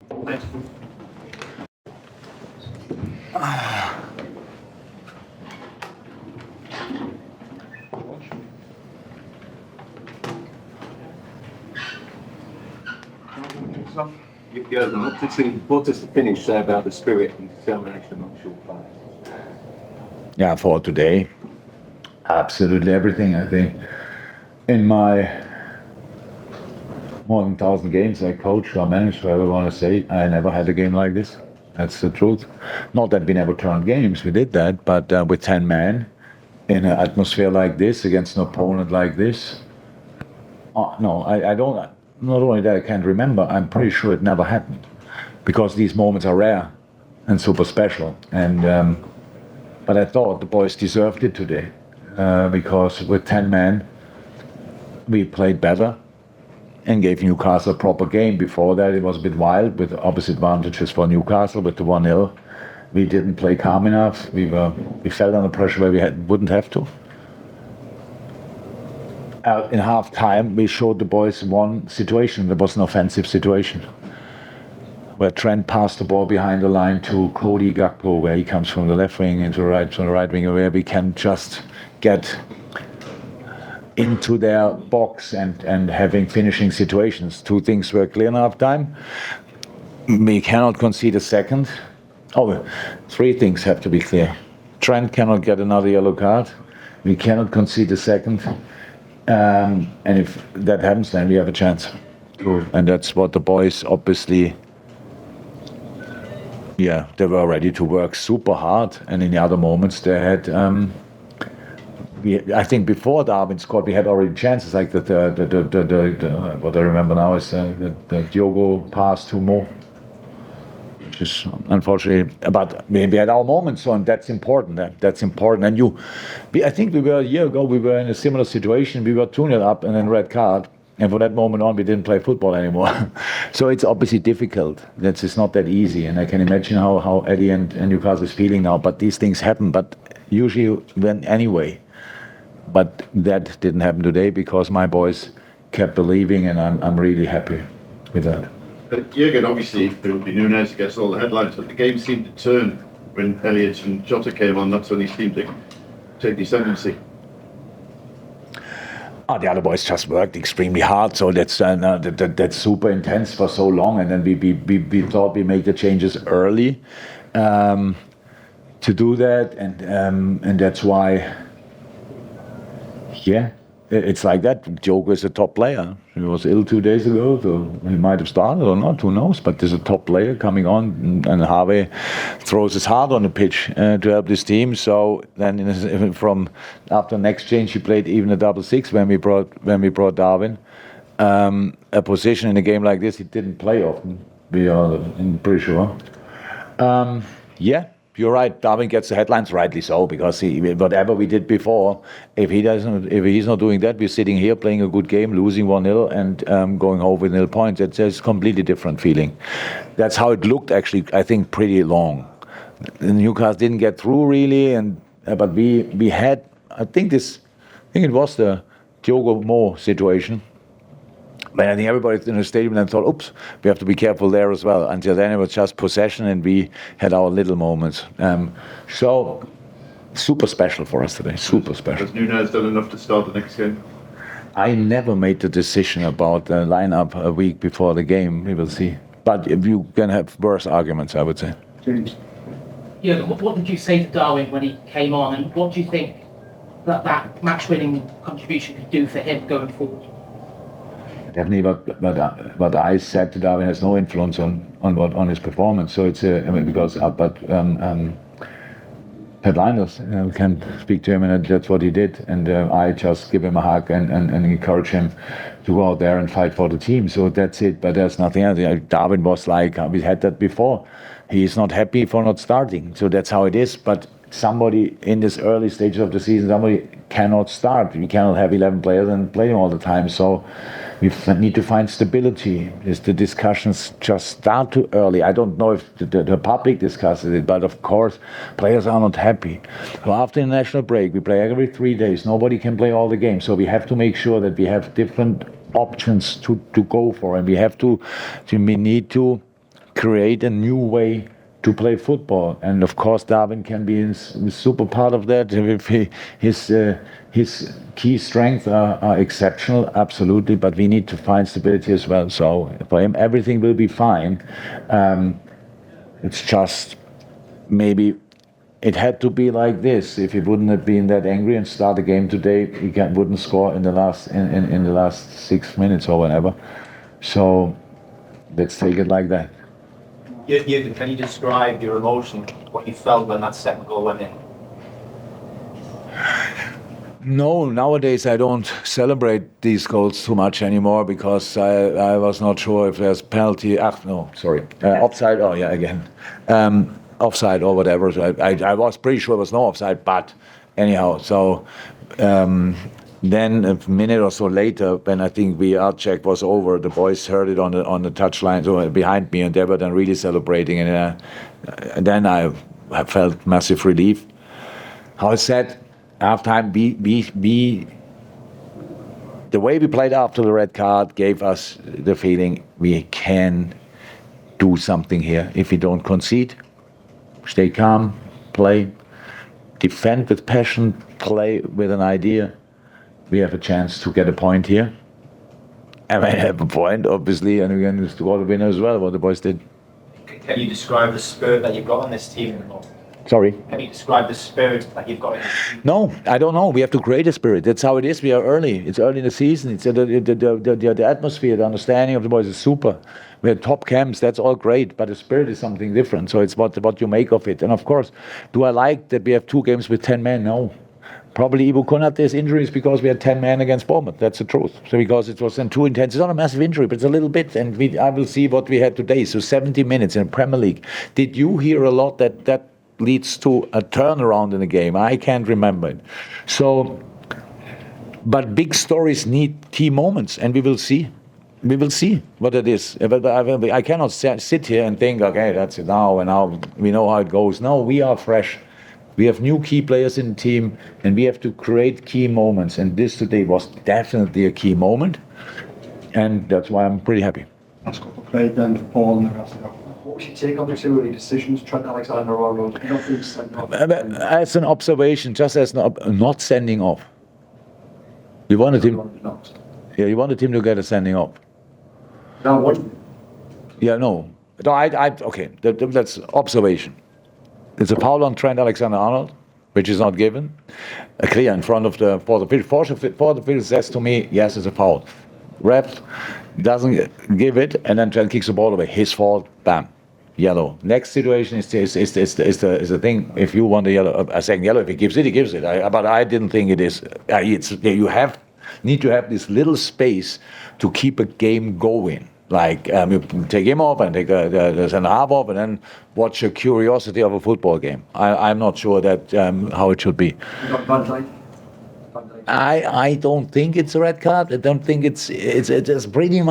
What does the finish say about the spirit and determination amongst your players? Yeah, for today, absolutely everything. I think in my more than 1,000 games I coached or managed, whatever you want to say, I never had a game like this. That's the truth. Not that we never turned games, we did that, but with 10 men in an atmosphere like this, against an opponent like this, no, I don't. Not only that, I can't remember, I'm pretty sure it never happened. Because these moments are rare and super special. And but I thought the boys deserved it today. Because with 10 men, we played better and gave Newcastle a proper game. Before that, it was a bit wild, with obvious advantages for Newcastle with the 1-0. We didn't play calm enough. We felt under pressure where we wouldn't have to. In half time, we showed the boys one situation. There was an offensive situation where Trent passed the ball behind the line to Cody Gakpo, where he comes from the left wing into the right, from the right wing, where we can just get into their box and having finishing situations. Two things were clear in half time. We cannot concede a second. Three things have to be clear. Trent cannot get another yellow card. We cannot concede a second. And if that happens, then we have a chance. And that's what the boys obviously, they were ready to work super hard. And in the other moments, they had, I think before Darwin scored, we had already chances, like what I remember now is the Diogo pass to Mo, which is unfortunately, but we had our moments, so and that's important. That's important. And I think we were a year ago, we were in a similar situation. We were 2-0 up and then red card. And from that moment on, we didn't play football anymore. So it's obviously difficult. It's not that easy. And I can imagine how Eddie and Newcastle is feeling now. But these things happen. But usually anyway. But that didn't happen today because my boys kept believing, and I'm really happy with that. Jurgen, obviously, Nunez gets all the headlines, but the game seemed to turn when Elliott and Jota came on. That's when he seemed to take the ascendancy. The other boys just worked extremely hard, so that's super intense for so long, and then we thought we make the changes early to do that, and that's why, it's like that. Diogo is a top player. He was ill 2 days ago, so he might have started or not, who knows, but there's a top player coming on, and Harvey throws his heart on the pitch to help this team. So then from after next change, he played even a double six when we brought Darwin. A position in a game like this, he didn't play often, I'm pretty sure. You're right. Darwin gets the headlines, rightly so, because whatever we did before, if he's not doing that, we're sitting here playing a good game, losing 1-0 and going home with 0 points. It's a completely different feeling. That's how it looked, actually, I think, pretty long. Newcastle didn't get through really, but we had, I think it was the Diogo Mo situation. But I think everybody in the stadium then thought, oops, we have to be careful there as well. Until then, it was just possession, and we had our little moments. So, super special for us today, super special. Has Nunez done enough to start the next game? I never made the decision about the lineup a week before the game. We will see. But you can have worse arguments, I would say. Yeah, what did you say to Darwin when he came on, and what do you think that match-winning contribution could do for him going forward? Definitely, what I said to Darwin has no influence on his performance. So it's Ted Linus can speak to him, and that's what he did. And I just give him a hug and encourage him to go out there and fight for the team. So that's it. But there's nothing else. Darwin was like, we had that before. He is not happy for not starting. So that's how it is. But somebody in this early stages of the season, somebody cannot start. We cannot have 11 players and play them all the time. So we need to find stability. The discussions just start too early. I don't know if the public discusses it, but of course, players are not happy. So after the national break, we play every 3 days. Nobody can play all the games. So we have to make sure that we have different options to go for, and we need to create a new way to play football. And of course, Darwin can be a super part of that. If his key strengths are exceptional, absolutely, but we need to find stability as well. So for him, everything will be fine. It's just maybe it had to be like this. If he wouldn't have been that angry and start the game today, he wouldn't score in the last in the last 6 minutes or whatever. So let's take it like that. Can you describe your emotion, what you felt when that second goal went in? No, nowadays I don't celebrate these goals too much anymore because I was not sure if there's penalty. Offside. Oh yeah, again, offside or whatever. So I was pretty sure there was no offside, but anyhow. So then a minute or so later, when I think VR check was over, the boys heard it on the touchline, so behind me, and they were then really celebrating, and then I felt massive relief. How I said. Halftime, the way we played after the red card gave us the feeling we can do something here. If we don't concede, stay calm, play, defend with passion, play with an idea, we have a chance to get a point here. And we have a point, obviously, and we can score the winner as well, what the boys did. Can you describe the spirit that you've got in this team? Sorry? Can you describe the spirit that you've got in this team? No, I don't know. We have to create a spirit. That's how it is. We are early. It's early in the season. It's the atmosphere, the understanding of the boys is super. We had top camps. That's all great. But the spirit is something different. So it's what you make of it. And of course, do I like that we have 2 games with 10 men? No. Probably Ibu Konate's injury is because we had 10 men against Bournemouth. That's the truth. So because it was then too intense. It's not a massive injury, but it's a little bit. And I will see what we had today. So 70 minutes in the Premier League. Did you hear a lot that leads to a turnaround in the game? I can't remember it. So, but big stories need key moments, and we will see. We will see what it is. But I cannot sit here and think, okay, that's it now, and now we know how it goes. No, we are fresh. We have new key players in the team, and we have to create key moments. And this today was definitely a key moment, and that's why I'm pretty happy. Last couple of played then for Paul and the rest of them. What was your take on the 2 early decisions? Trent Alexander Arnold, not being sent off. As an observation, just as not sending off. You wanted him. Yeah, you wanted him to get a sending off. No, what? Yeah, no. Okay, that's observation. It's a foul on Trent Alexander Arnold, which is not given. Clear in front of the field. For the field says to me, yes, it's a foul. Ref doesn't give it, and then Trent kicks the ball away. His fault. Bam. Yellow. Next situation is the thing. If you want a second yellow, if he gives it, he gives it. But I didn't think it is. You need to have this little space to keep a game going. Like you take him off and take the center half off, and then watch a curiosity of a football game. I'm not sure that how it should be. Van Dijk. I don't think it's a red card. I don't think it's pretty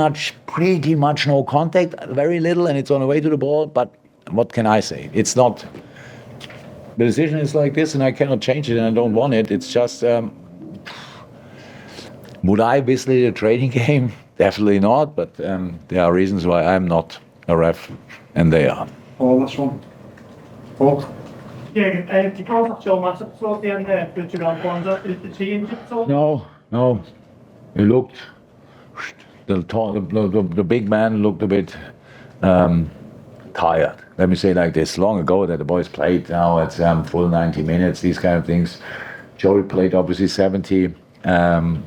much no contact, very little, and it's on the way to the ball. But what can I say? It's not. The decision is like this, and I cannot change it, and I don't want it. It's just. Would I whistle a training game? Definitely not. But there are reasons why I'm not a ref, and they are. Paul, last one. Paul. Yeah, you can't have Joe Matip towards the end there, Virgil Van Dijk. Is he injured at all? No. He looked. The big man looked a bit tired. Let me say it like this. Long ago that the boys played. Now it's full 90 minutes. These kind of things. Joey played obviously 70, and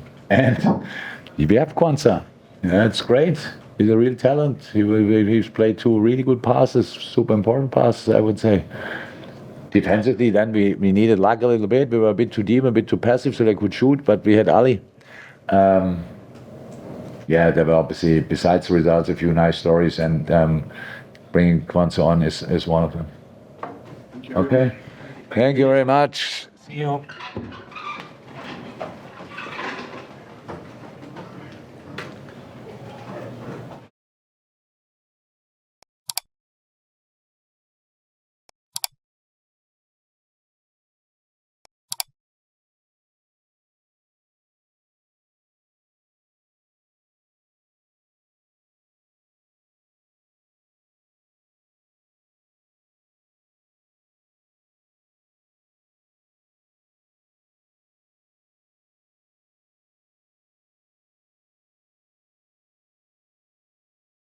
we have Kwanzaa. Yeah, it's great. He's a real talent. He's played 2 really good passes, super important passes, I would say. Defensively, then we needed luck a little bit. We were a bit too deep, a bit too passive, so they could shoot. But we had Ali. Yeah, there were obviously, besides the results, a few nice stories, and bringing Kwanzaa on is one of them. Okay. Thank you very much. You know,